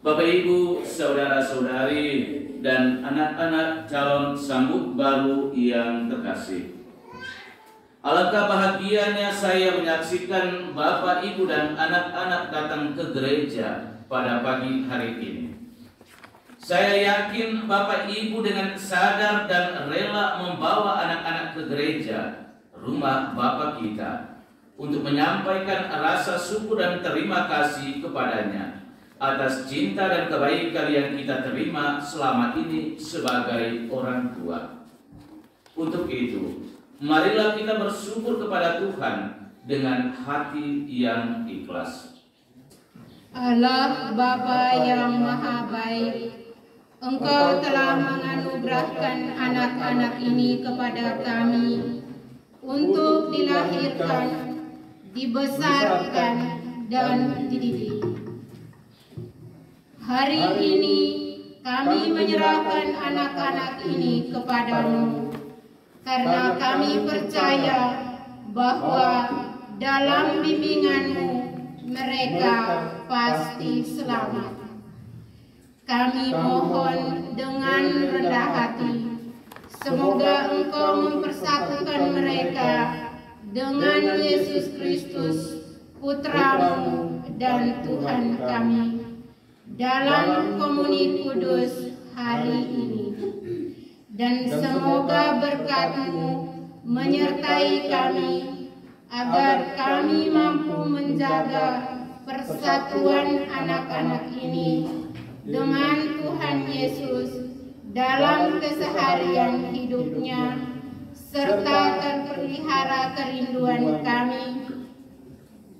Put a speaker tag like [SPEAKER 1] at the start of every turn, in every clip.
[SPEAKER 1] Bapak Ibu, saudara-saudari, dan anak-anak calon sambut baru yang terkasih. Alangkah bahagianya saya menyaksikan Bapak, Ibu, dan anak-anak datang ke gereja pada pagi hari ini. Saya yakin Bapak Ibu dengan sadar dan rela membawa anak-anak ke gereja, rumah Bapak kita, untuk menyampaikan rasa syukur dan terima kasih kepadanya atas cinta dan kebaikan yang kita terima selama ini sebagai orang tua. Untuk itu, marilah kita bersyukur kepada Tuhan dengan hati yang ikhlas.
[SPEAKER 2] Allah Bapa yang Maha Baik, Engkau telah menganugerahkan anak-anak ini kepada kami untuk dilahirkan, dibesarkan, dan dididik. Hari ini kami menyerahkan anak-anak ini kepadamu, karena kami percaya bahwa dalam bimbinganmu mereka pasti selamat. Kami mohon dengan rendah hati, semoga Engkau mempersatukan mereka dengan Yesus Kristus, Putra-Mu dan Tuhan kami, dalam komuni kudus hari ini. Dan semoga berkat-Mu menyertai kami, agar kami mampu menjaga persatuan anak-anak ini dengan Tuhan Yesus dalam keseharian hidupnya, serta terpelihara kerinduan kami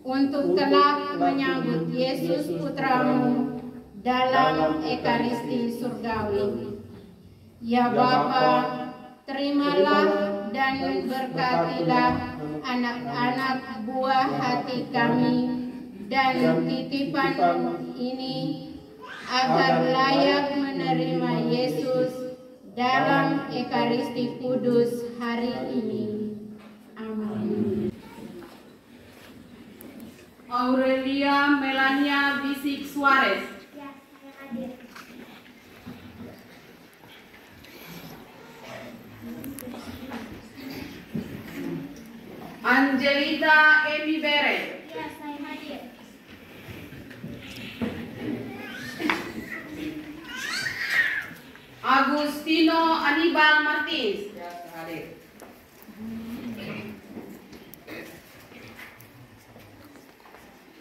[SPEAKER 2] untuk kelak menyambut Yesus Putra-Mu dalam Ekaristi Surgawi. Ya Bapa, terimalah dan berkatilah anak-anak buah hati kami dan titipan ini, agar layak menerima Yesus dalam Ekaristi Kudus hari ini.
[SPEAKER 3] Aurelia Melania Bisik Suarez.
[SPEAKER 4] Ya, saya hadir.
[SPEAKER 3] Angelita Emi Beret.
[SPEAKER 4] Ya, saya hadir.
[SPEAKER 3] Agustino Anibal Martins. Ya, saya hadir.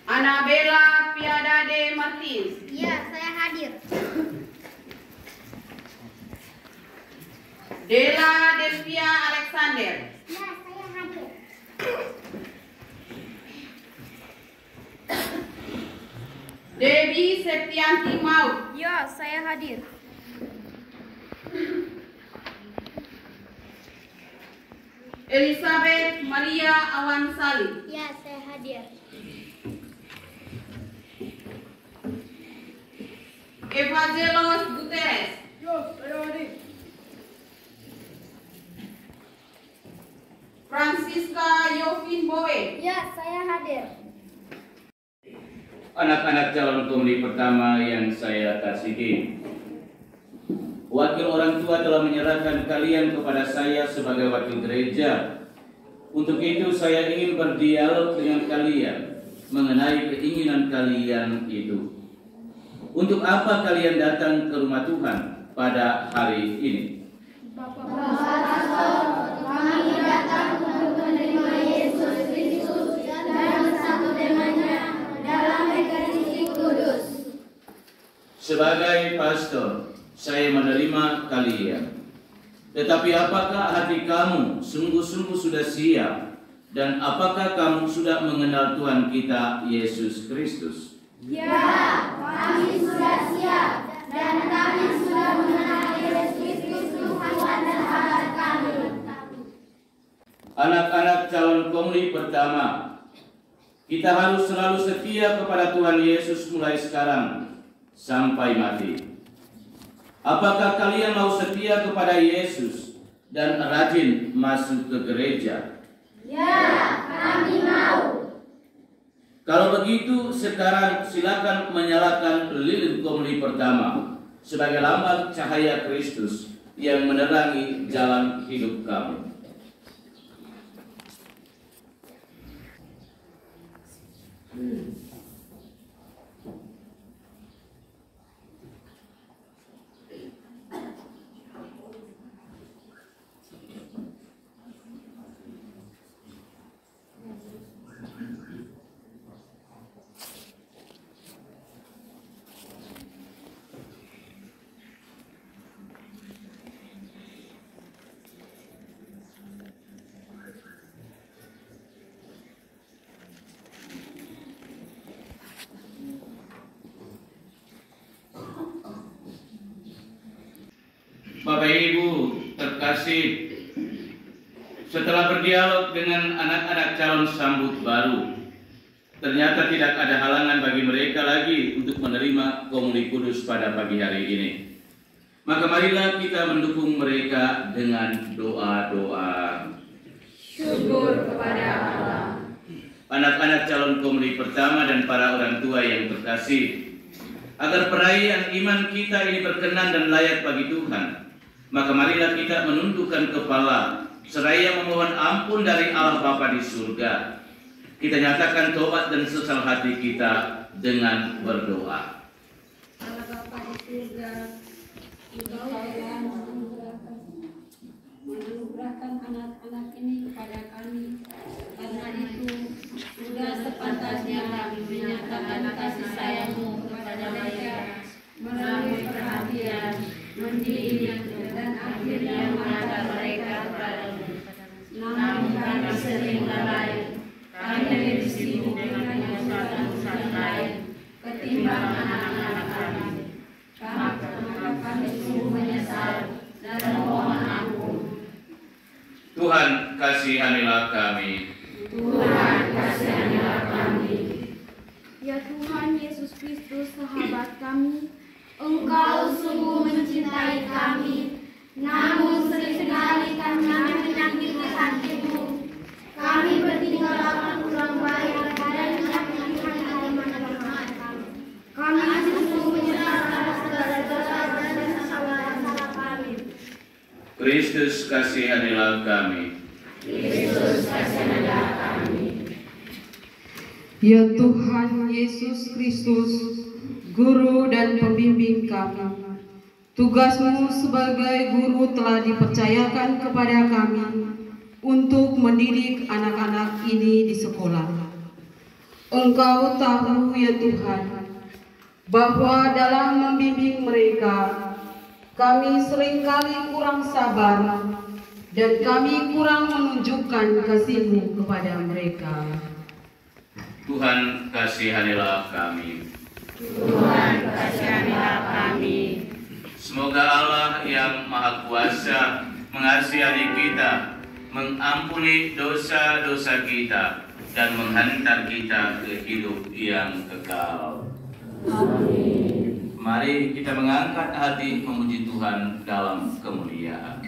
[SPEAKER 3] Anabella Piadade Martins.
[SPEAKER 4] Ya, saya hadir.
[SPEAKER 3] Dela Devia Alexander.
[SPEAKER 4] Ya, saya hadir.
[SPEAKER 3] Debbie Septianti Maut.
[SPEAKER 4] Ya, saya hadir.
[SPEAKER 3] Elizabeth Maria Awansali.
[SPEAKER 4] Ya, saya hadir.
[SPEAKER 3] Evangelos Guterres. Francisca Yovin Boe.
[SPEAKER 4] Ya, saya hadir.
[SPEAKER 1] Anak-anak calon komuni pertama yang saya kasihi, wakil orang tua telah menyerahkan kalian kepada saya sebagai wakil gereja. Untuk itu saya ingin berdialog dengan kalian mengenai keinginan kalian itu. Untuk apa kalian datang ke rumah Tuhan pada hari ini?
[SPEAKER 4] Kami datang untuk menerima Yesus Kristus dan bersatu dengannya dalam Ekaristi Kudus.
[SPEAKER 1] Sebagai pastor, saya menerima kalian. Tetapi apakah hati kamu sungguh-sungguh sudah siap? Dan apakah kamu sudah mengenal Tuhan kita Yesus Kristus?
[SPEAKER 4] Ya, kami sudah siap dan kami sudah mengenal Yesus Kristus Tuhan dan Sahabat kami.
[SPEAKER 1] Anak-anak calon komuni pertama, kita harus selalu setia kepada Tuhan Yesus mulai sekarang sampai mati. Apakah kalian mau setia kepada Yesus dan rajin masuk ke gereja?
[SPEAKER 4] Ya, kami mau.
[SPEAKER 1] Kalau begitu, sekarang silakan menyalakan lilin komuni pertama sebagai lambang cahaya Kristus yang menerangi jalan hidup kamu. Bapak Ibu terkasih, setelah berdialog dengan anak-anak calon sambut baru, ternyata tidak ada halangan bagi mereka lagi untuk menerima komuni kudus pada pagi hari ini. Maka marilah kita mendukung mereka dengan doa-doa.
[SPEAKER 3] Syukur kepada Allah.
[SPEAKER 1] Anak-anak calon komuni pertama dan para orang tua yang terkasih, agar perayaan iman kita ini berkenan dan layak bagi Tuhan, maka marilah kita menundukkan kepala seraya memohon ampun dari Allah Bapa di surga. Kita nyatakan tobat dan sesal hati kita dengan berdoa.
[SPEAKER 2] Allah Bapa di surga, Engkau telah menganugerahkan anak-anak ini kepada kami. Karena itu, sudah sepantasnya kami menyatakan kasih sayang-Mu kepada mereka melalui perhatian, mendidik, dan akhirnya mengantar mereka kepadamu. Namun kami sering lalai, kami lebih sibuk dengan urusan-urusan lain ketimbang anak-anak kami. Maka kami sungguh menyesal dan mohon ampun.
[SPEAKER 1] Tuhan kasihanilah kami.
[SPEAKER 2] Tuhan kasihanilah kami.
[SPEAKER 4] Ya Tuhan Yesus Kristus, sahabat kami, Engkau sungguh mencintai kami, namun seringkali kami menyakiti hati-Mu. Kami bertingkah laku kurang baik dan menyakiti
[SPEAKER 1] Kristus kasihanilah kami.
[SPEAKER 2] Kristus kasihanilah kami.
[SPEAKER 3] Ya Tuhan Yesus Kristus, Guru dan Pembimbing kami, tugasmu sebagai guru telah dipercayakan kepada kami untuk mendidik anak-anak ini di sekolah. Engkau tahu ya Tuhan, bahwa dalam membimbing mereka, kami seringkali kurang sabar dan kami kurang menunjukkan kasih-Mu kepada mereka.
[SPEAKER 1] Tuhan kasihanilah kami.
[SPEAKER 2] Tuhan kasihanilah kami.
[SPEAKER 1] Semoga Allah yang Maha Kuasa mengasihani kita, mengampuni dosa-dosa kita, dan menghantar kita ke hidup yang kekal.
[SPEAKER 2] Amin.
[SPEAKER 1] Mari kita mengangkat hati memuji Tuhan dalam kemuliaan.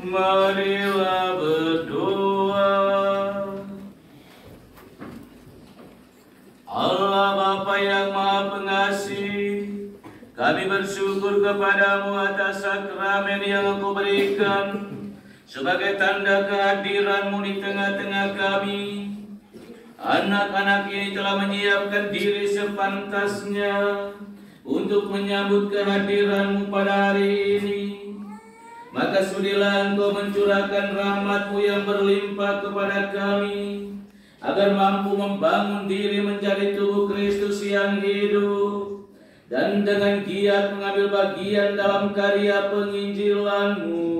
[SPEAKER 1] Marilah berdoa. Allah Bapa yang Maha Pengasih, kami bersyukur kepadamu atas sakramen yang Engkau berikan sebagai tanda kehadiran-Mu di tengah-tengah kami. Anak-anak ini telah menyiapkan diri sepantasnya untuk menyambut kehadiran-Mu pada hari ini. Maka sudilah Engkau mencurahkan rahmat-Mu yang berlimpah kepada kami, agar mampu membangun diri menjadi tubuh Kristus yang hidup, dan dengan giat mengambil bagian dalam karya penginjilan-Mu.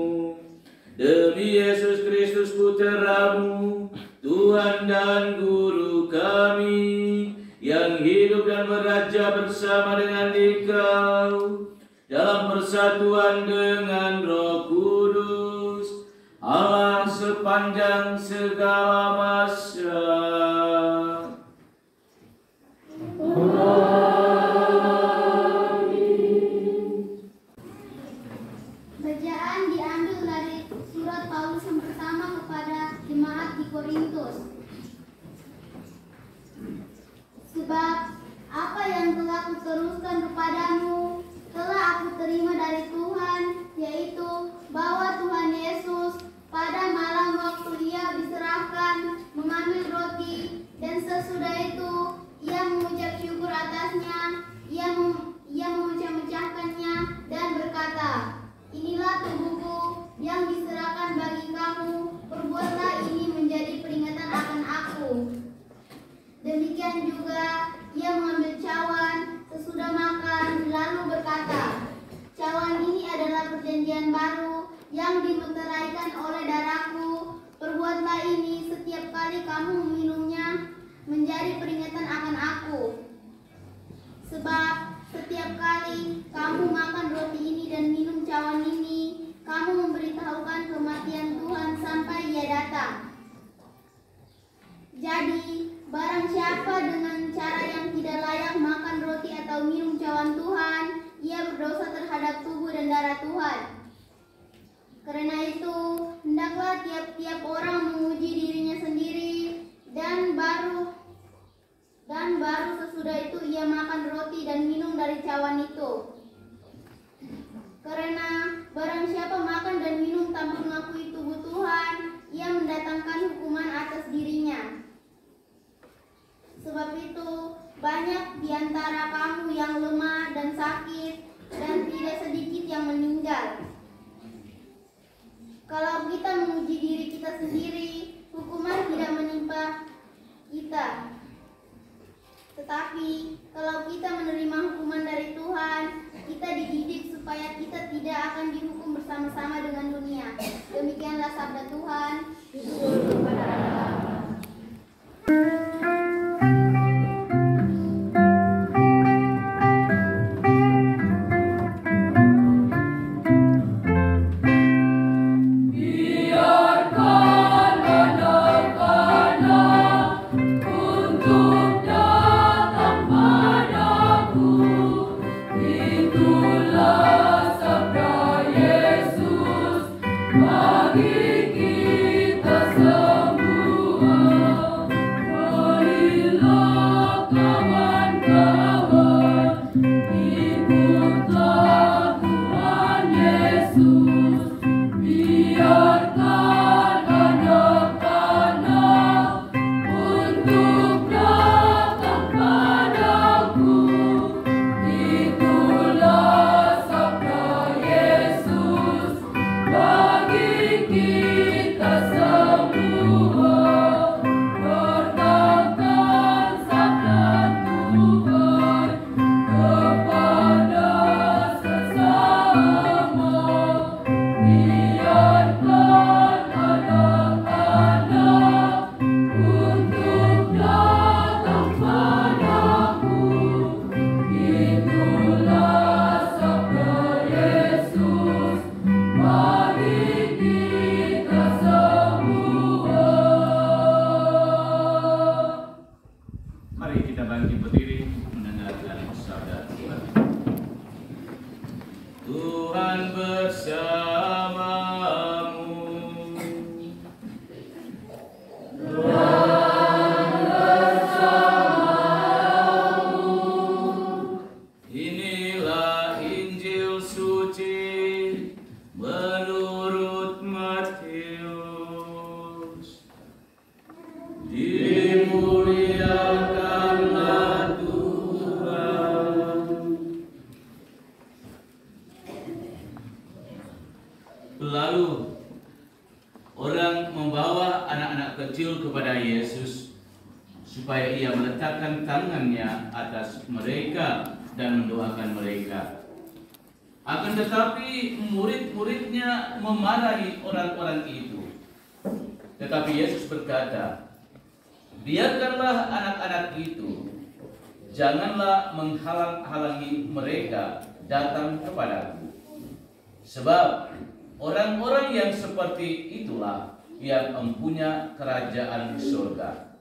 [SPEAKER 1] Demi Yesus Kristus Putra-Mu, Tuhan dan Guru kami, yang hidup dan beraja bersama dengan Dikau, dalam persatuan dengan Roh Kudus, Allah sepanjang segala masa.
[SPEAKER 4] Bacaan diambil dari surat Paulus yang pertama kepada jemaat di Korintus. Sebab apa yang telah kuteruskan kepadamu telah aku terima dari Tuhan, yaitu bahwa Tuhan Yesus pada malam waktu Ia diserahkan mengambil roti, kamu meminumnya menjadi peringatan akan aku. Sebab setiap kali kamu makan roti ini dan minum cawan ini, kamu memberitahukan kematian Tuhan sampai Ia datang. Jadi, barang siapa dengan cara yang tidak layak makan roti atau minum cawan Tuhan, ia berdosa terhadap tubuh dan darah Tuhan. Karena itu, hendaklah tiap-tiap orang menguji dirinya sendiri, dan baru sesudah itu ia makan roti dan minum dari cawan itu. Karena barang siapa makan dan minum tanpa mengakui tubuh Tuhan, ia mendatangkan hukuman atas dirinya. Sebab itu, banyak di antara kamu yang lemah dan sakit, dan tidak sedikit yang meninggal. Kalau kita menguji diri kita sendiri, hukuman tidak menimpa kita. Tetapi, kalau kita menerima hukuman dari Tuhan, kita dididik supaya kita tidak akan dihukum bersama-sama dengan dunia. Demikianlah sabda Tuhan. Syukur kepada Allah.
[SPEAKER 1] Lalu orang membawa anak-anak kecil kepada Yesus supaya ia meletakkan tangannya atas mereka dan mendoakan mereka. Akan tetapi murid-muridnya memarahi orang-orang itu. Tetapi Yesus berkata, biarkanlah anak-anak itu, janganlah menghalang-halangi mereka datang kepadaku. Sebab orang-orang yang seperti itulah yang mempunyai kerajaan surga.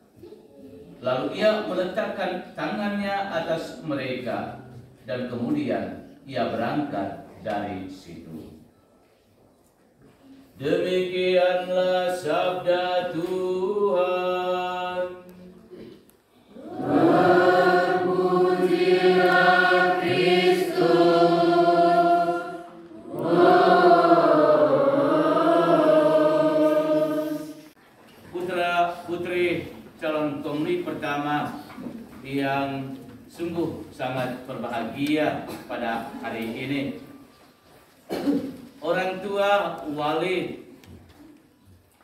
[SPEAKER 1] Lalu ia meletakkan tangannya atas mereka dan kemudian ia berangkat dari situ. Demikianlah sabda Tuhan. Terpujilah Kristus. Putra-putri calon komuni pertama yang sungguh sangat berbahagia pada hari ini. Orang tua wali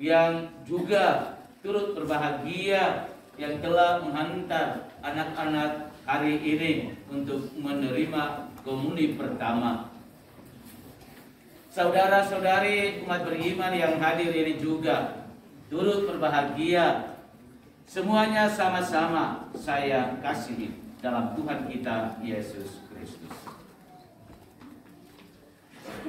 [SPEAKER 1] yang juga turut berbahagia yang telah menghantar anak-anak hari ini untuk menerima komuni pertama. Saudara-saudari umat beriman yang hadir ini juga turut berbahagia Semuanya sama-sama saya kasihi dalam Tuhan kita Yesus Kristus.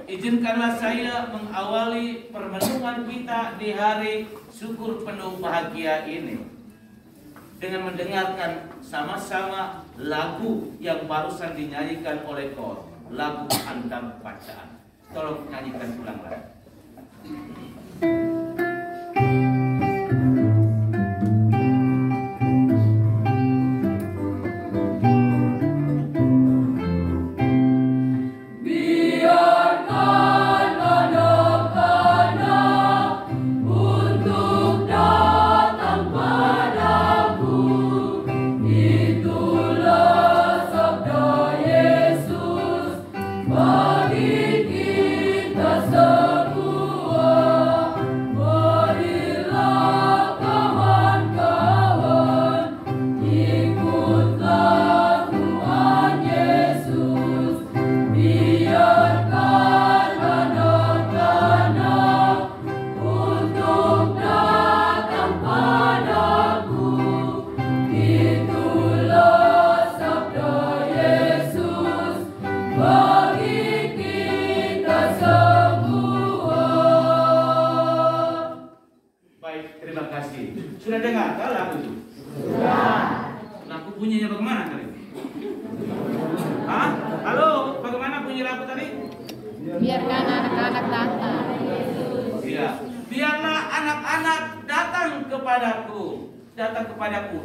[SPEAKER 1] Izinkanlah saya mengawali permenungan kita di hari syukur penuh bahagia ini dengan mendengarkan sama-sama lagu yang barusan dinyanyikan oleh kor, lagu antar bacaan. Tolong nyanyikan ulang lagi. Sudah dengar kah lagu itu? Sudah. Lagu bunyinya bagaimana tadi? Hah? Halo, bagaimana bunyi lagu tadi?
[SPEAKER 3] Biarkan anak-anak datang.
[SPEAKER 1] Iya. Biarlah anak-anak datang kepadaku,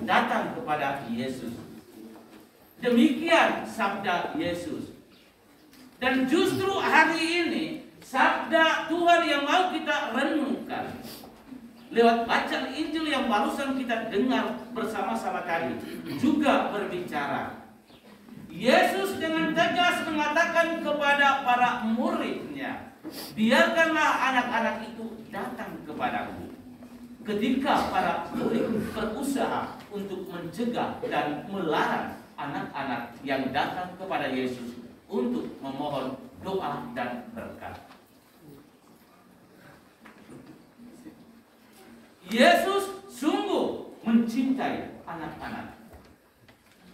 [SPEAKER 1] datang kepada Yesus. Demikian sabda Yesus. Dan justru hari ini sabda Tuhan yang mau kita renungkan lewat bacaan Injil yang barusan kita dengar bersama-sama tadi juga berbicara. Yesus dengan tegas mengatakan kepada para muridnya, biarkanlah anak-anak itu datang kepadaku. Ketika para murid berusaha untuk mencegah dan melarang anak-anak yang datang kepada Yesus untuk memohon doa dan berkat. Yesus sungguh mencintai anak-anak.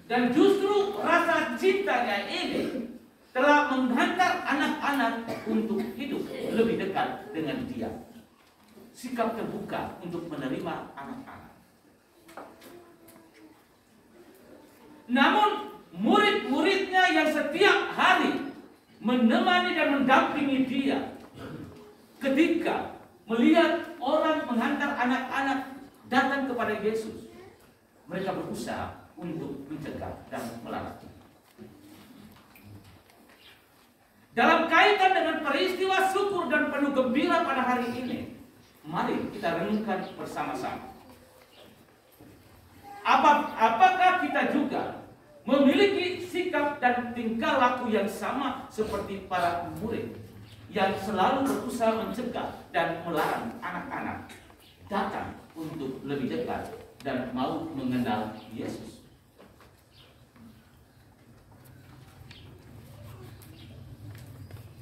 [SPEAKER 1] Dan justru rasa cintanya ini telah menghantar anak-anak untuk hidup lebih dekat dengan Dia. Sikap terbuka untuk menerima anak-anak. Namun murid-muridnya yang setiap hari menemani dan mendampingi Dia, ketika melihat orang menghantar anak-anak datang kepada Yesus, mereka berusaha untuk mencegah dan melarang. Dalam kaitan dengan peristiwa syukur dan penuh gembira pada hari ini, mari kita renungkan bersama-sama. Apakah kita juga memiliki sikap dan tingkah laku yang sama seperti para murid yang selalu berusaha mencegah dan melarang anak-anak datang untuk lebih dekat dan mau mengenal Yesus?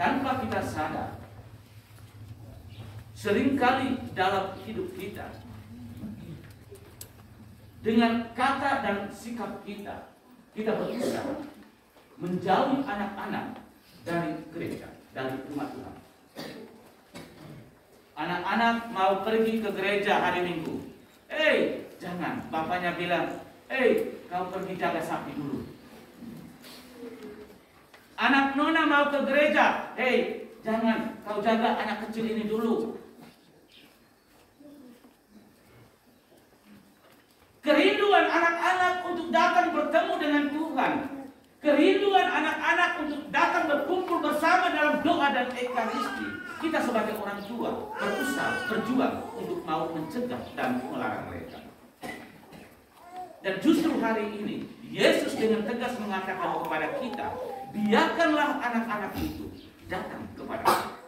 [SPEAKER 1] Tanpa kita sadar, seringkali dalam hidup kita, dengan kata dan sikap kita, kita berusaha menjauhi anak-anak dari gereja, dari umat Tuhan. Anak-anak mau pergi ke gereja hari Minggu. Jangan, bapaknya bilang, kau pergi jaga sapi dulu. Anak nona mau ke gereja, jangan, kau jaga anak kecil ini dulu. Kerinduan anak-anak untuk datang bertemu dengan Tuhan, kerinduan anak-anak untuk datang berkumpul bersama dalam doa dan ekaristi, kita sebagai orang tua berusaha, berjuang untuk mau mencegah dan melarang mereka. Dan justru hari ini Yesus dengan tegas mengatakan kepada kita, biarkanlah anak-anak itu datang kepada kita.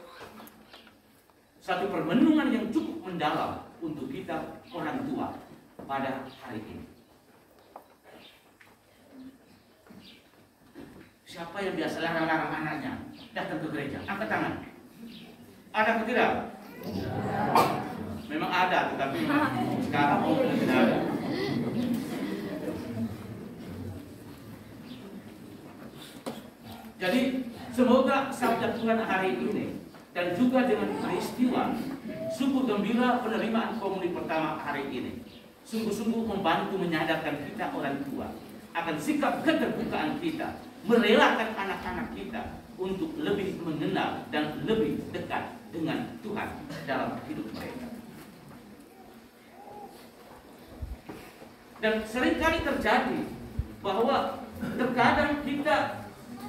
[SPEAKER 1] Satu permenungan yang cukup mendalam untuk kita orang tua pada hari ini. Siapa yang biasa larang-larang anaknya datang ke gereja? Angkat tangan. Ada atau tidak? Memang ada, tetapi sekarang tidak ada. Jadi semoga sabda Tuhan hari ini dan juga dengan peristiwa sungguh gembira penerimaan komuni pertama hari ini sungguh-sungguh membantu menyadarkan kita orang tua akan sikap keterbukaan kita, merelakan anak-anak kita untuk lebih mengenal dan lebih dekat dengan Tuhan dalam hidup mereka. Dan seringkali terjadi bahwa terkadang kita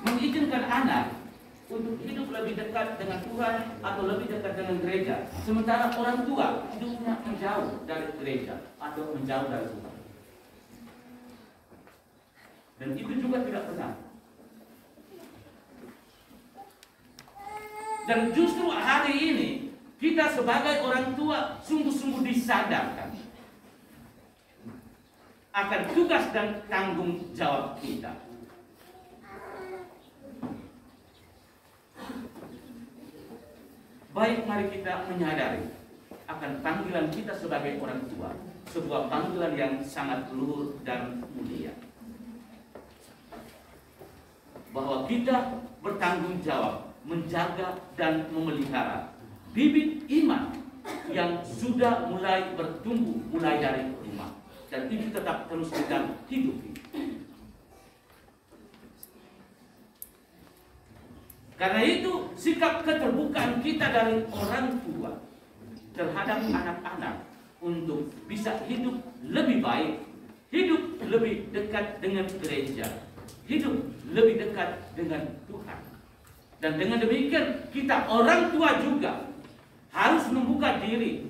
[SPEAKER 1] mengizinkan anak untuk hidup lebih dekat dengan Tuhan atau lebih dekat dengan gereja, sementara orang tua hidupnya menjauh dari gereja atau menjauh dari Tuhan. Dan itu juga tidak benar. Dan justru hari ini kita sebagai orang tua sungguh-sungguh disadarkan akan tugas dan tanggung jawab kita. Baik, mari kita menyadari akan panggilan kita sebagai orang tua, sebuah panggilan yang sangat luhur dan mulia. Bahwa kita bertanggung jawab menjaga dan memelihara bibit iman yang sudah mulai bertumbuh mulai dari rumah, dan itu tetap terus kita hidupi. Karena itu sikap keterbukaan kita dari orang tua terhadap anak-anak untuk bisa hidup lebih baik, hidup lebih dekat dengan gereja, hidup lebih dekat dengan Tuhan. Dan dengan demikian kita orang tua juga harus membuka diri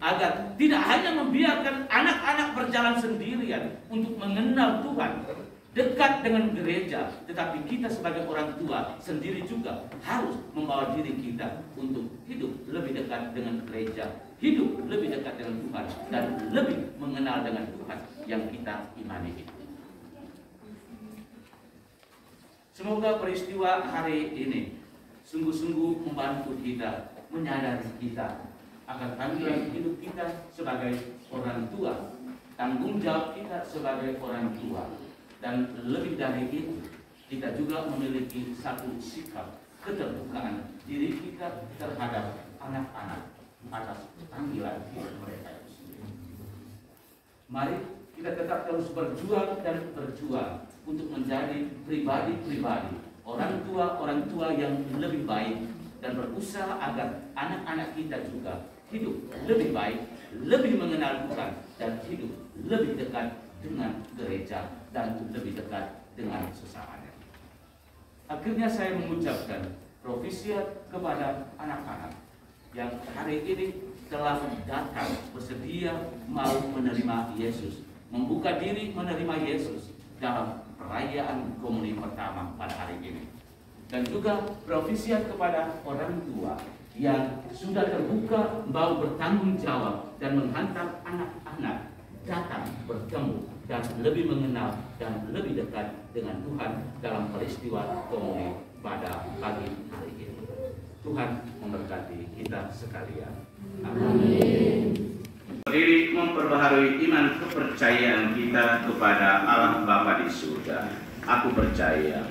[SPEAKER 1] agar tidak hanya membiarkan anak-anak berjalan sendirian untuk mengenal Tuhan, dekat dengan gereja, tetapi kita sebagai orang tua sendiri juga harus membawa diri kita untuk hidup lebih dekat dengan gereja, hidup lebih dekat dengan Tuhan, dan lebih mengenal dengan Tuhan yang kita imani itu. Semoga peristiwa hari ini sungguh-sungguh membantu kita, menyadari kita akan panggilan hidup kita sebagai orang tua, tanggung jawab kita sebagai orang tua. Dan lebih dari itu, kita juga memiliki satu sikap keterbukaan diri kita terhadap anak-anak atas panggilan hidup mereka itu sendiri. Mari kita tetap terus berjuang dan berjuang untuk menjadi pribadi-pribadi, orang tua yang lebih baik, dan berusaha agar anak-anak kita juga hidup lebih baik, lebih mengenal Tuhan, dan hidup lebih dekat dengan gereja dan lebih dekat dengan sesamanya. Akhirnya saya mengucapkan profisiat kepada anak-anak yang hari ini telah datang bersedia mau menerima Yesus, membuka diri menerima Yesus dalam perayaan komuni pertama pada hari ini. Dan juga profisiat kepada orang tua yang sudah terbuka mau bertanggung jawab dan menghantar anak-anak datang bertemu dan lebih mengenal dan lebih dekat dengan Tuhan dalam peristiwa komuni pada pagi hari ini. Tuhan memberkati kita sekalian. Amin.
[SPEAKER 5] Berdiri memperbaharui iman kepercayaan kita kepada Allah Bapa di surga. Aku percaya.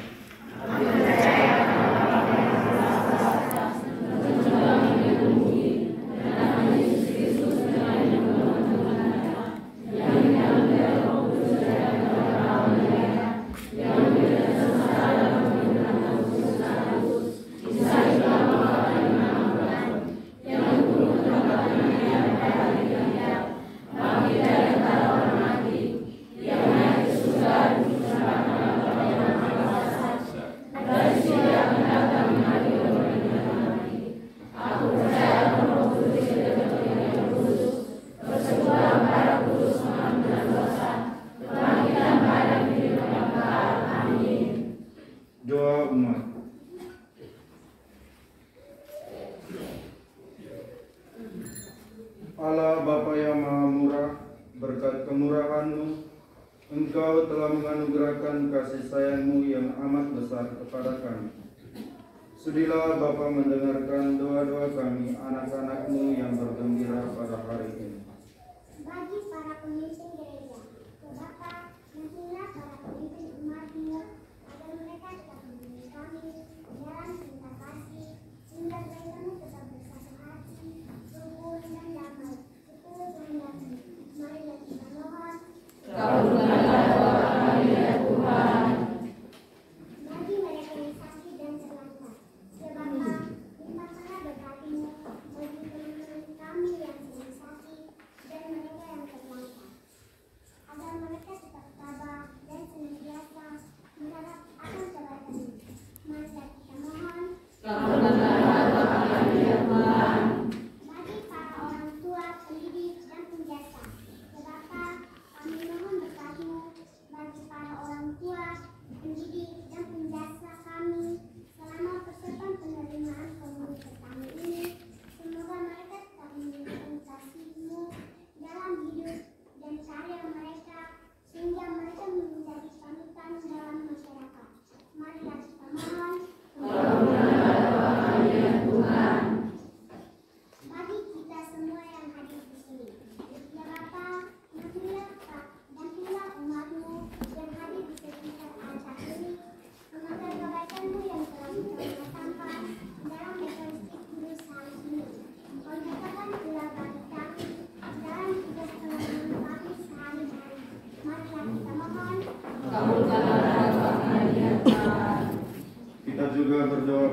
[SPEAKER 6] Doa umat. Allah Bapa yang Maha Murah, berkat kemurahan-Mu, Engkau telah menganugerahkan kasih sayang-Mu yang amat besar kepada kami. Sudilah Bapa mendengarkan doa-doa kami, anak-anak-Mu yang bergembira pada hari ini.
[SPEAKER 2] Bagi para pemimpin gereja, ke Bapa, nantilah para pemimpin umat-Mu, agar mereka tetap membimbing kami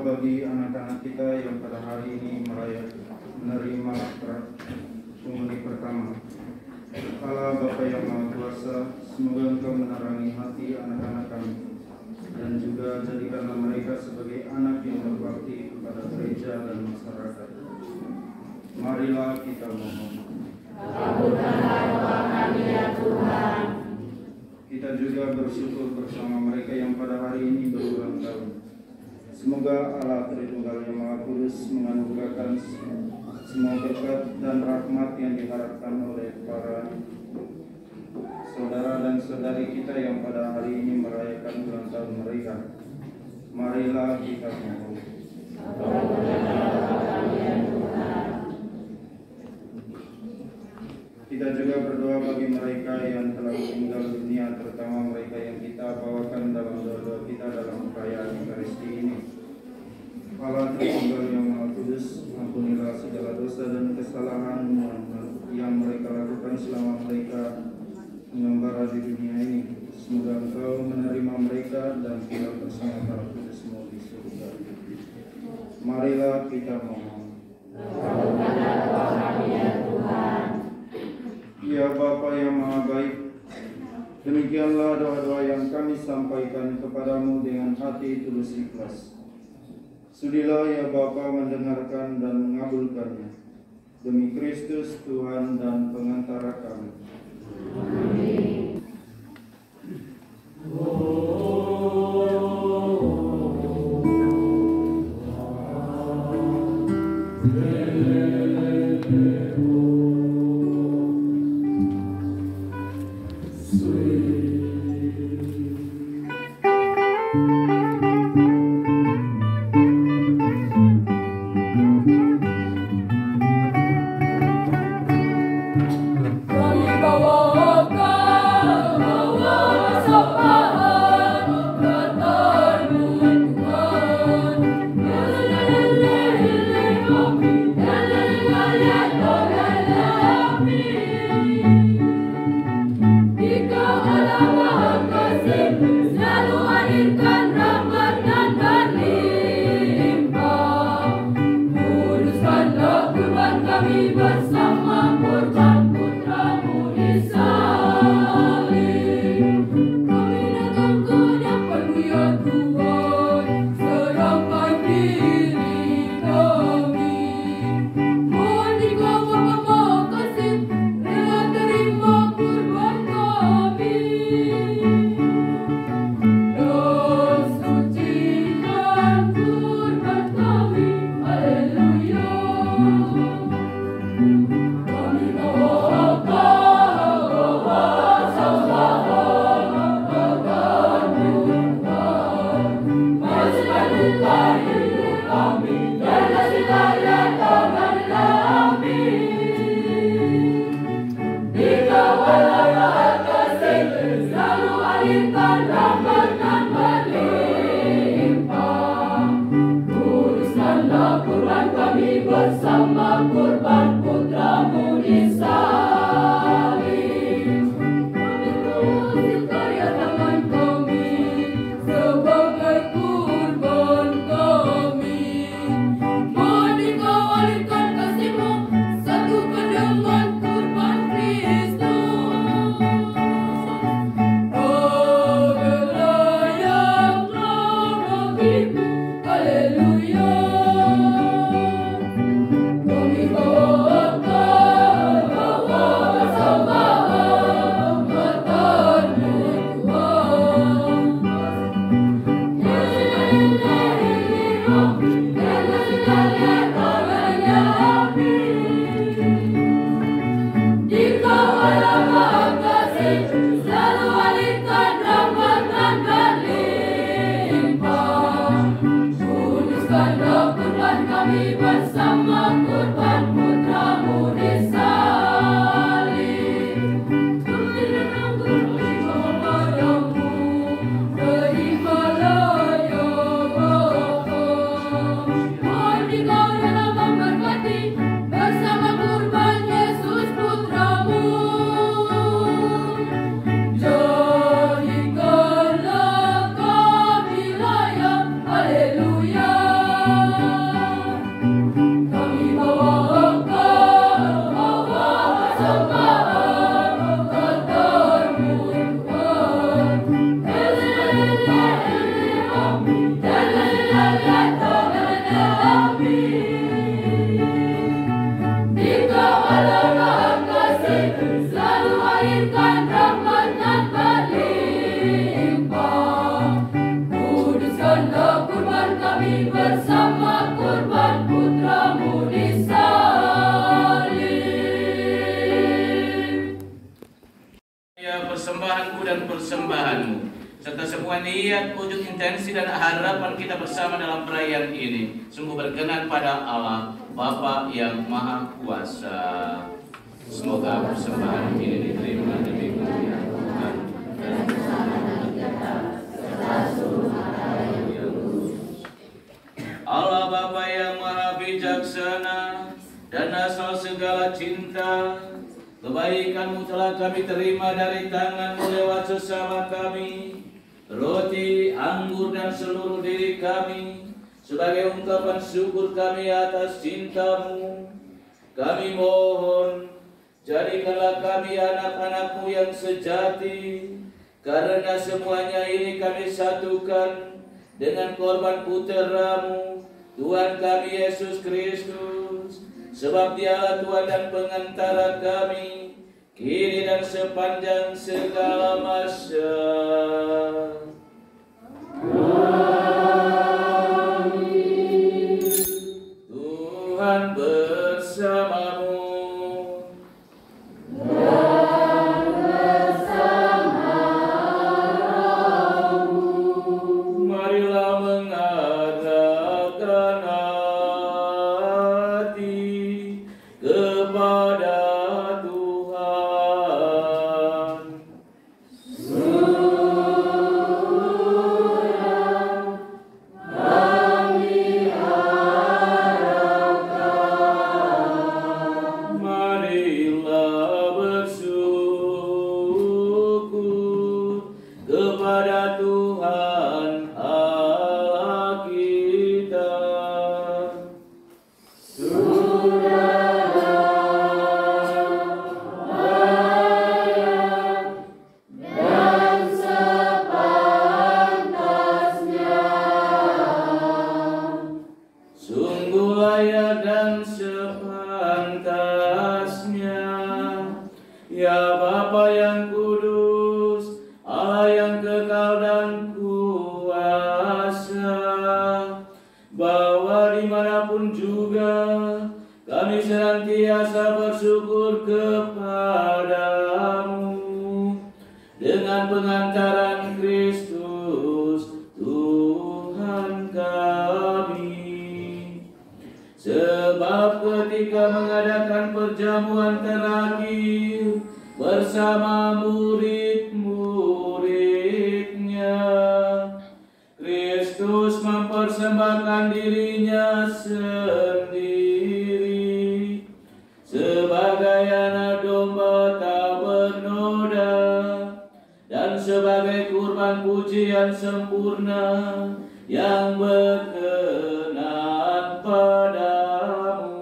[SPEAKER 6] berdoa bagi anak-anak kita yang pada hari ini menerima komuni pertama. Allah Bapa yang Maha Kuasa, semoga Engkau menerangi hati anak-anak kami dan juga jadikanlah mereka sebagai anak yang berbakti kepada gereja dan masyarakat. Marilah kita mohon.
[SPEAKER 2] Kabulkanlah doa kami ya Tuhan.
[SPEAKER 6] Kita juga bersyukur bersama mereka yang pada hari ini berulang tahun. Semoga Allah Tritunggal yang Maha Kudus menganugerahkan semua berkat dan rahmat yang diharapkan oleh para saudara dan saudari kita yang pada hari ini merayakan ulang tahun mereka. Marilah kita mohon. Kita juga berdoa bagi mereka yang telah meninggal dunia, terutama mereka yang kita bawakan dalam doa-doa kita dalam perayaan Ekaristi ini. Allah Tritunggal yang Maha Kudus, ampunilah segala dosa dan kesalahan yang mereka lakukan selama mereka mengembara di dunia ini. Semoga Engkau menerima mereka dan tinggal bersama para kudus-Mu di surga. Marilah kita mohon.
[SPEAKER 2] Kabulkanlah doa kami ya Tuhan.
[SPEAKER 6] Ya Bapa yang Maha Baik, demikianlah doa-doa yang kami sampaikan kepadamu dengan hati tulus ikhlas. Sudilah ya Bapa mendengarkan dan mengabulkannya. Demi Kristus Tuhan dan pengantara kami.
[SPEAKER 2] Amin.
[SPEAKER 7] Kami bawa
[SPEAKER 1] Persembahanku dan persembahanmu, serta semua niat, wujud, intensi, dan harapan kita bersama dalam perayaan ini sungguh berkenan pada Allah Bapa yang Maha Kuasa. Semoga persembahan ini diterima demi kemuliaan Tuhan dan Allah Bapa yang Maha Bijaksana dan asal segala cinta. Kebaikan-Mu telah kami terima dari tangan-Mu lewat sesama kami, roti, anggur, dan seluruh diri kami, sebagai ungkapan syukur kami atas cinta-Mu. Kami mohon, jadikanlah kami anak-anak-Mu yang sejati, karena semuanya ini kami satukan dengan korban putra-Mu, Tuhan kami Yesus Kristus. Sebab Dialah Tuhan dan pengantara kami, kini dan sepanjang segala masa. Amin. Tuhan bersamamu. Dan bersama rohmu. Marilah mengarahkan kepada Tuhan. Surah kami harapkan. Marilah bersyukur kepada Tuhan Allah kita. Surah dan sepantasnya, ya Bapa yang kudus, Allah yang kekal dan kuasa, bahwa dimanapun juga kami senantiasa bersyukur kepadamu dengan pengantaran Kristus Tuhan kami. Sebab ketika mengadakan perjamuan terakhir bersama murid-muridnya, Kristus mempersembahkan dirinya sendiri sebagai anak domba tak bernoda dan sebagai kurban pujian sempurna yang berkenan padamu.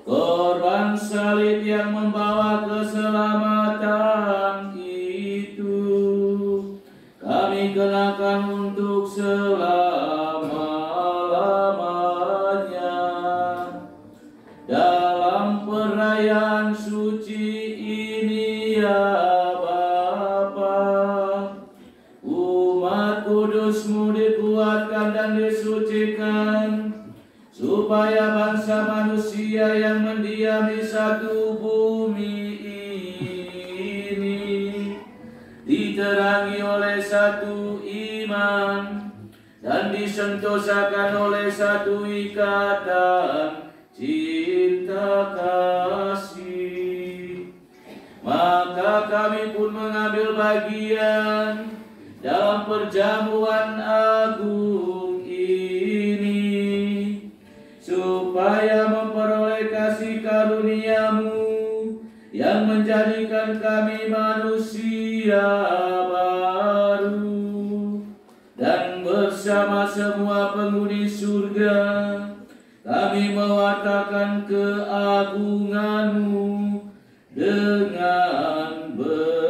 [SPEAKER 1] Korban salib yang membawa keselamatan itu kami kenakan untuk selama-lamanya dalam perayaan suci ini, ya kudus-Mu dikuatkan dan disucikan, supaya bangsa manusia yang mendiami satu bumi ini diterangi oleh satu iman dan disentosakan oleh satu ikatan cinta kasih. Maka kami pun mengambil bagian dalam perjamuan agung ini, supaya memperoleh kasih karunia-Mu yang menjadikan kami manusia baru, dan bersama semua penghuni surga kami mewartakan keagungan-Mu. dengan bernyanyi.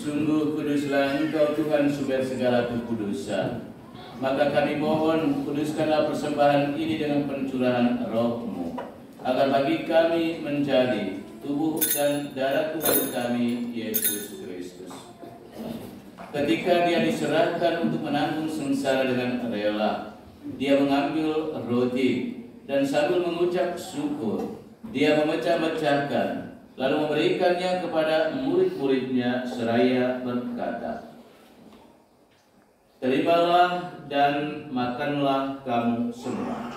[SPEAKER 1] Sungguh kuduslah Engkau Tuhan sumber segala kekudusan. Maka kami mohon kuduskanlah persembahan ini dengan pencurahan Roh-Mu, agar bagi kami menjadi tubuh dan darah Tuhan kami Yesus Kristus. Ketika Dia diserahkan untuk menanggung sengsara dengan rela, Dia mengambil roti dan sambil mengucap syukur, Dia memecah-mecahkan lalu memberikannya kepada murid-muridnya seraya berkata, "Terimalah dan makanlah kamu semua.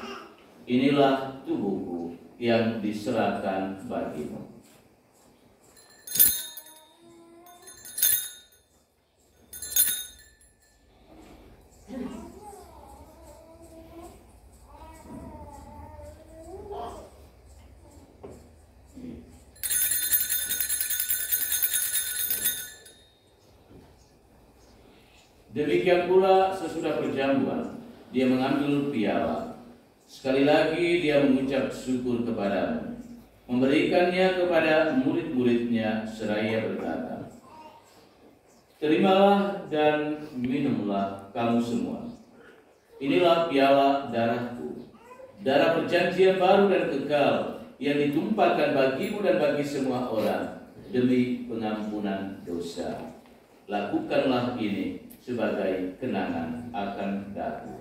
[SPEAKER 1] Inilah tubuhku yang diserahkan bagimu." Demikian pula sesudah perjamuan, Dia mengambil piala. Sekali lagi Dia mengucap syukur kepadamu, memberikannya kepada murid-muridnya seraya berkata, "Terimalah dan minumlah kamu semua. Inilah piala darahku, darah perjanjian baru dan kekal yang ditumpahkan bagimu dan bagi semua orang demi pengampunan dosa. Lakukanlah ini sebagai kenangan akan aku."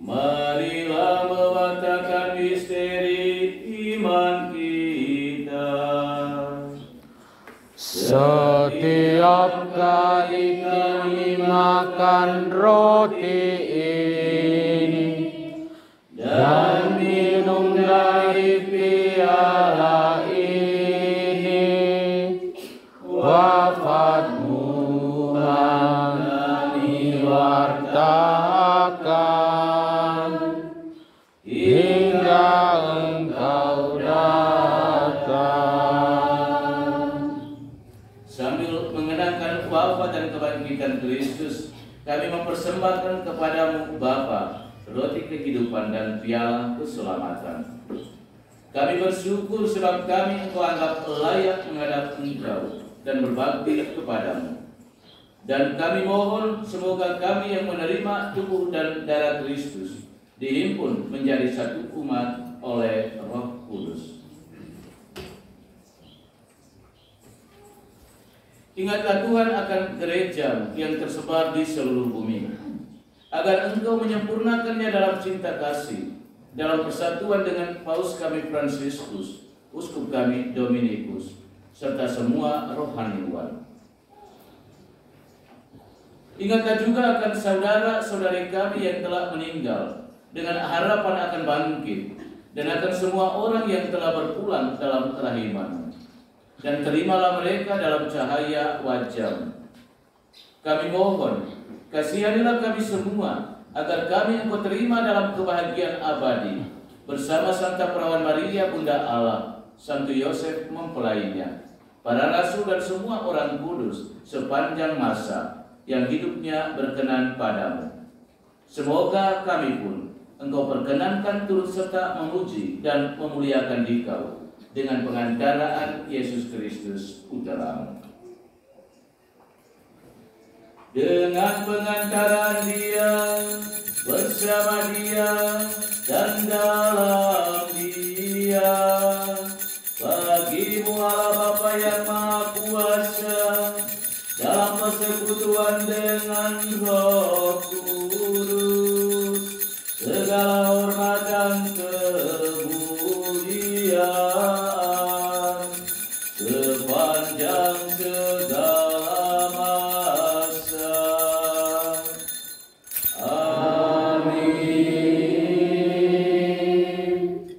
[SPEAKER 1] Marilah mewatakan misteri iman kita.
[SPEAKER 7] Setiap kali kami makan roti ini dan minum dari piala ini, wafat-Mu kami wartakan hingga Engkau datang.
[SPEAKER 1] Sambil mengenangkan wafat dan kebangkitan Kristus, kami mempersembahkan kepadamu Bapa roti kehidupan dan piala keselamatan. Kami bersyukur sebab kami Engkau anggap layak menghadap Engkau dan berbakti kepadamu. Dan kami mohon semoga kami yang menerima tubuh dan darah Kristus dihimpun menjadi satu umat oleh Roh Kudus. Ingatlah Tuhan akan gereja yang tersebar di seluruh bumi, agar Engkau menyempurnakannya dalam cinta kasih, dalam persatuan dengan Paus kami Fransiskus, Uskup kami Dominikus, serta semua rohaniwan. Ingatlah juga akan saudara-saudari kami yang telah meninggal, dengan harapan akan bangkit, dan akan semua orang yang telah berpulang dalam kerahiman. Dan terimalah mereka dalam cahaya wajah-Mu. Kami mohon, kasihanilah kami semua, agar kami Engkau terima dalam kebahagiaan abadi, bersama Santa Perawan Maria Bunda Allah, Santo Yosef mempelainya, para rasul dan semua orang kudus sepanjang masa yang hidupnya berkenan padamu. Semoga kami pun Engkau perkenankan turut serta memuji dan memuliakan Dikau dengan pengantaraan Yesus Kristus Putra-Mu. Dengan pengantaran Dia, bersama Dia, dan dalam Dia, bagi-Mu Allah Bapa yang Maha Kuasa, dalam persekutuan dengan Roh Kudus, segala hormat dan kemuliaan sepanjang segala masa. Amin.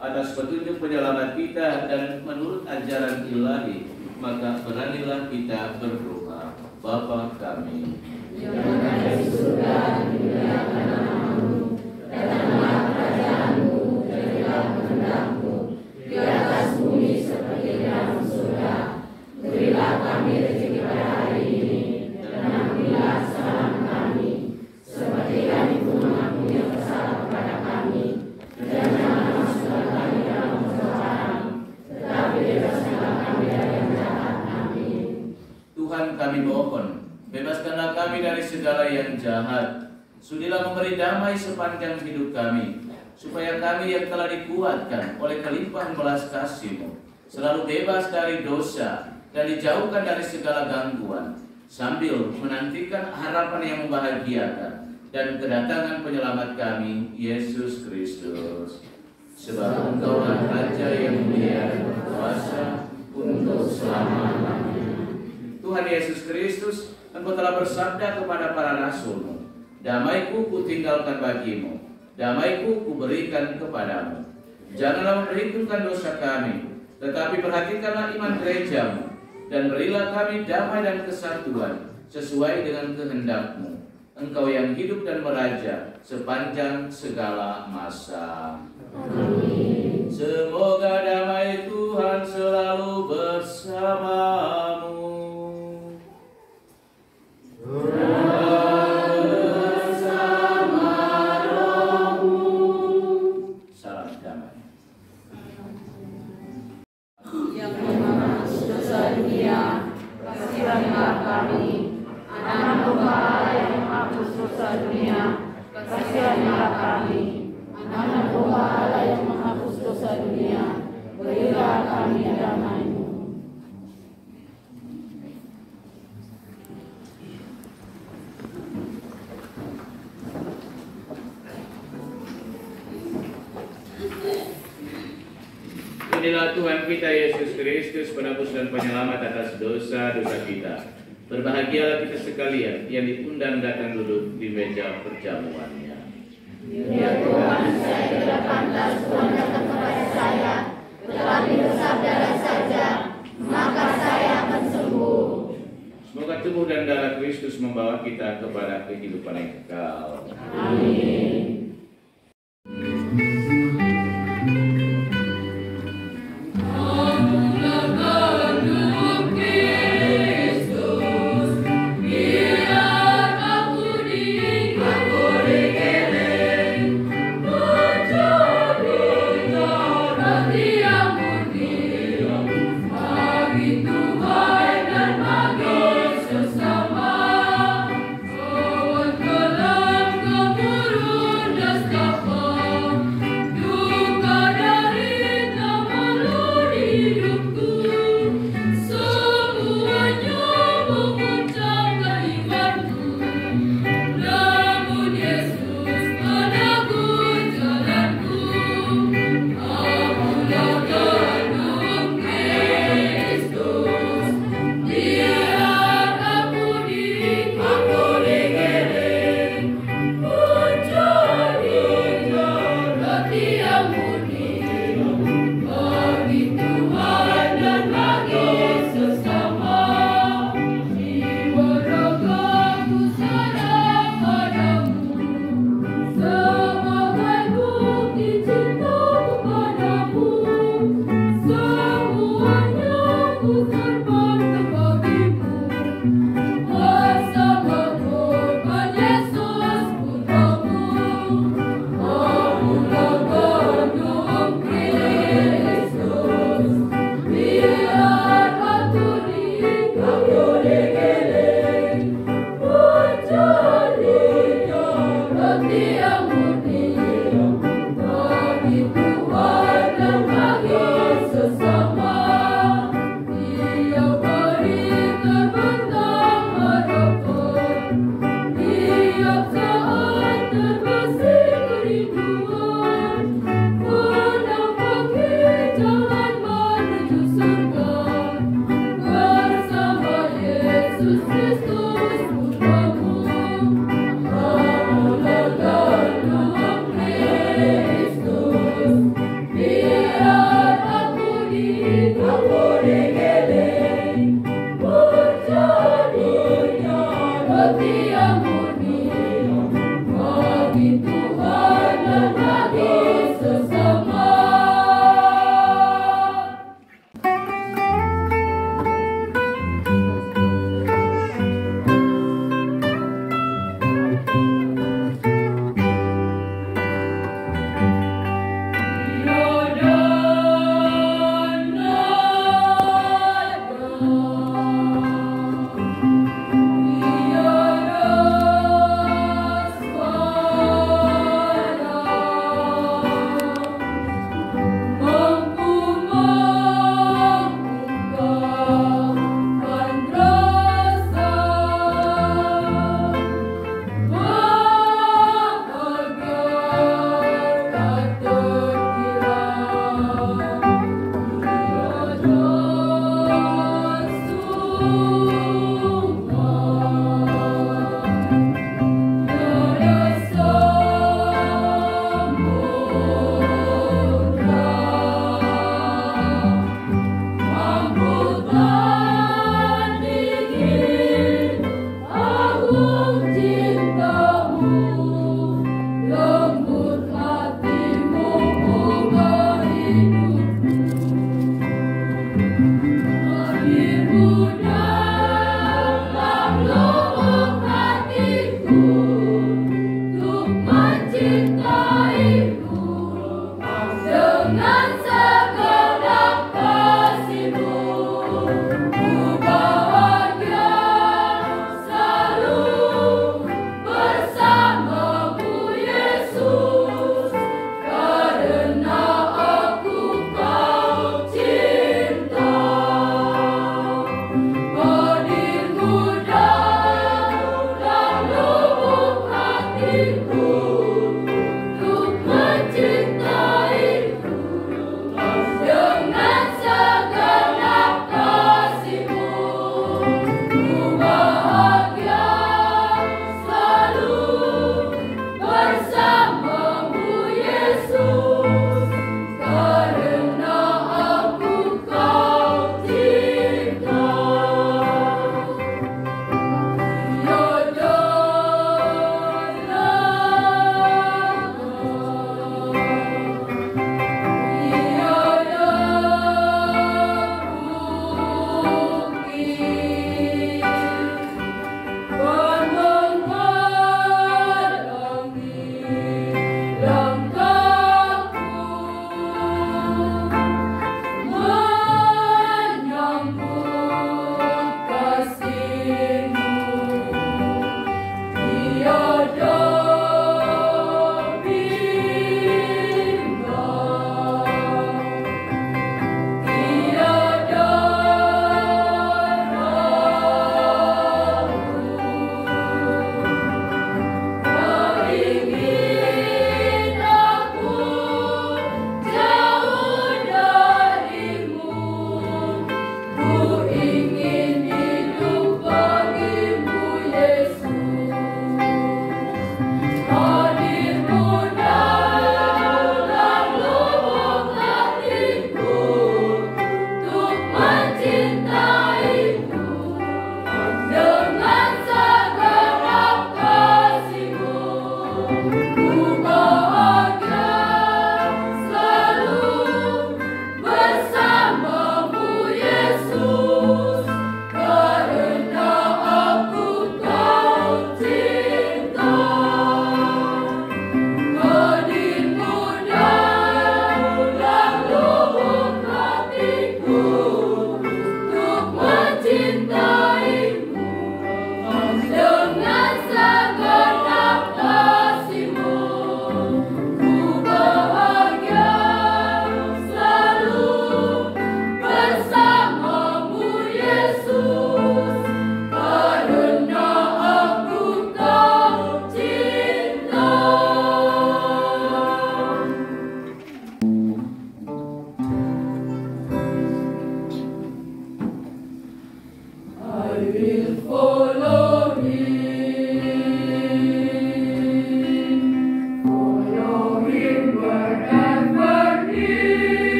[SPEAKER 1] Atas petunjuk penyelamat kita dan menurut ajaran ilahi, maka beranilah kita berdoa. Bapa kami
[SPEAKER 7] yang ada di surga, dimuliakan nama-Mu, datanglah kerajaan-Mu, jadilah kehendak-Mu di atas bumi seperti di dalam surga. Berilah kami rezeki pada hari ini, dan ampunilah kesalahan kami, seperti kami pun mengampuni yang bersalah kepada kami. Dan jangan masukkan kami dalam pencobaan, tetapi bebaskanlah kami dari yang jahat. Amin.
[SPEAKER 1] Tuhan, kami mohon, bebaskanlah kami dari segala yang jahat. Sudilah memberi damai sepanjang hidup kami, supaya kami yang telah dikuatkan oleh kelimpahan belas kasih-Mu selalu bebas dari dosa dan dijauhkan dari segala gangguan, sambil menantikan harapan yang membahagiakan dan kedatangan penyelamat kami, Yesus Kristus. Sebab Engkaulah Raja yang mulia dan berkuasa untuk selama-lamanya. Tuhan Yesus Kristus, Engkau telah bersabda kepada para rasul-Mu, damai-Ku kutinggalkan bagi-Mu, damai-Ku kuberikan kepadamu. Janganlah memperhitungkan dosa kami, tetapi perhatikanlah iman gereja-Mu, dan berilah kami damai dan kesatuan sesuai dengan kehendak-Mu. Engkau yang hidup dan meraja sepanjang segala masa. Amin. Semoga damai Tuhan selalu bersamamu. Salam damai.
[SPEAKER 7] Yang menghapus dosa dunia, kasihanlah kami. Anak domba Allah yang menghapus dosa dunia, kasihanlah kami. Anak domba Allah yang menghapus dosa dunia, berilah kami damai-Mu.
[SPEAKER 1] Inilah Tuhan kita Yesus Kristus, penebus dan penyelamat atas dosa-dosa kita. Berbahagialah kita sekalian yang diundang datang duduk di meja perjamuannya.
[SPEAKER 7] Ya Tuhan, saya tidak pantas Tuhan datang kepada saya, tetapi bersabdalah saja, maka saya akan sembuh.
[SPEAKER 1] Semoga tubuh dan darah Kristus membawa kita kepada kehidupan yang kekal.
[SPEAKER 7] Amin.
[SPEAKER 8] Sesama, kawan dalam kemurungan.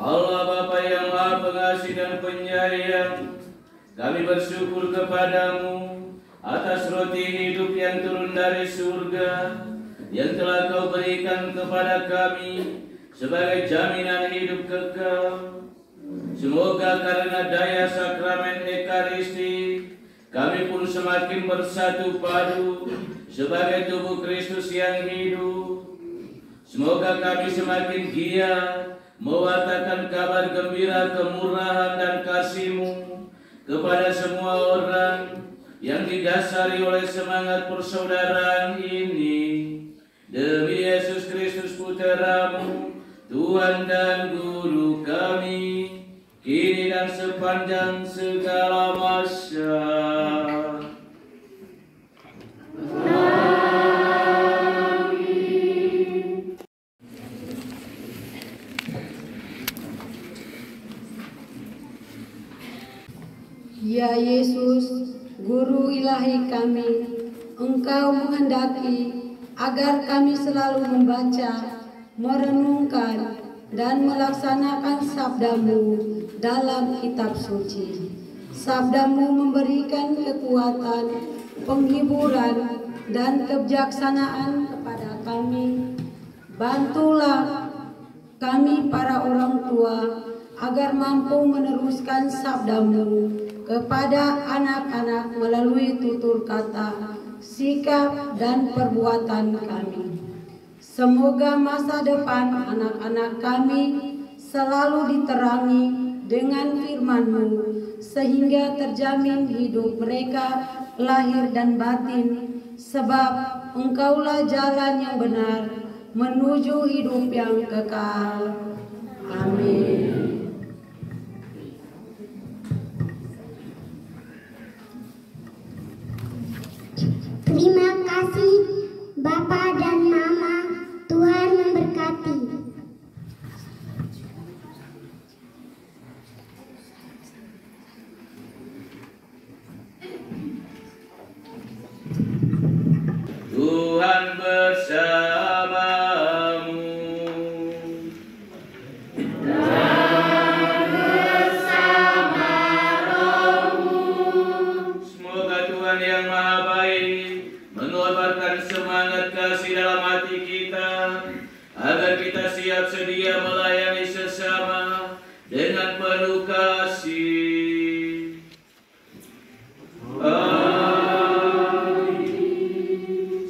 [SPEAKER 1] Allah Bapa yang Maha Pengasih dan Penyayang, kami bersyukur kepadamu atas roti hidup yang turun dari surga, yang telah Kau berikan kepada kami sebagai jaminan hidup kekal. Semoga karena daya sakramen Ekaristi, kami pun semakin bersatu padu sebagai tubuh Kristus yang hidup. Semoga kami semakin giat mewartakan kabar gembira kemurahan dan kasih-Mu kepada semua orang yang didasari oleh semangat persaudaraan ini. Demi Yesus Kristus Putra-Mu, Tuhan dan Guru kami, kini dan sepanjang segala masa.
[SPEAKER 8] Ya Yesus, Guru ilahi kami, Engkau menghendaki agar kami selalu membaca, merenungkan, dan melaksanakan sabda-Mu dalam kitab suci. Sabda-Mu memberikan kekuatan, penghiburan, dan kebijaksanaan kepada kami. Bantulah kami para orang tua agar mampu meneruskan sabda-Mu kepada anak-anak melalui tutur kata, sikap, dan perbuatan kami. Semoga masa depan anak-anak kami selalu diterangi dengan firman-Mu, sehingga terjamin hidup mereka lahir dan batin, sebab Engkaulah jalan yang benar menuju hidup yang kekal. Amin.
[SPEAKER 4] Terima kasih Bapak dan Mama, Tuhan memberkati.
[SPEAKER 1] Tuhan bersamamu. Semoga Tuhan yang Maha Baik mengobarkan semangat kasih dalam hati kita, agar kita siap sedia melayani sesama dengan penuh kasih.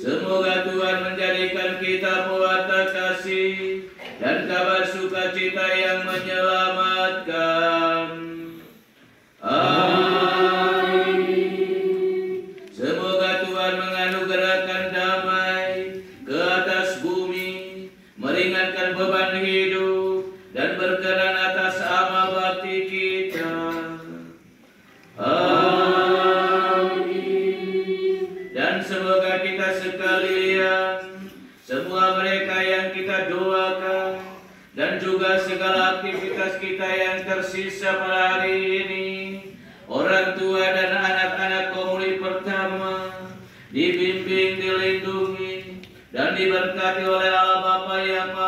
[SPEAKER 1] Semoga Tuhan menjadikan kita pewarta kasih dan kabar sukacita yang menyelamatkan. Semoga Tuhan menganugerahkan damai ke atas bumi, meringankan beban hidup, dan berkenan atas amal bakti kita. Dan semoga kita sekalian, semua mereka yang kita doakan, dan juga segala aktivitas kita yang tersisa pada hari ini, orang tua dan anak-anak komuli pertama, dibimbing, dilindungi, dan diberkati oleh Allah Bapa yang Maha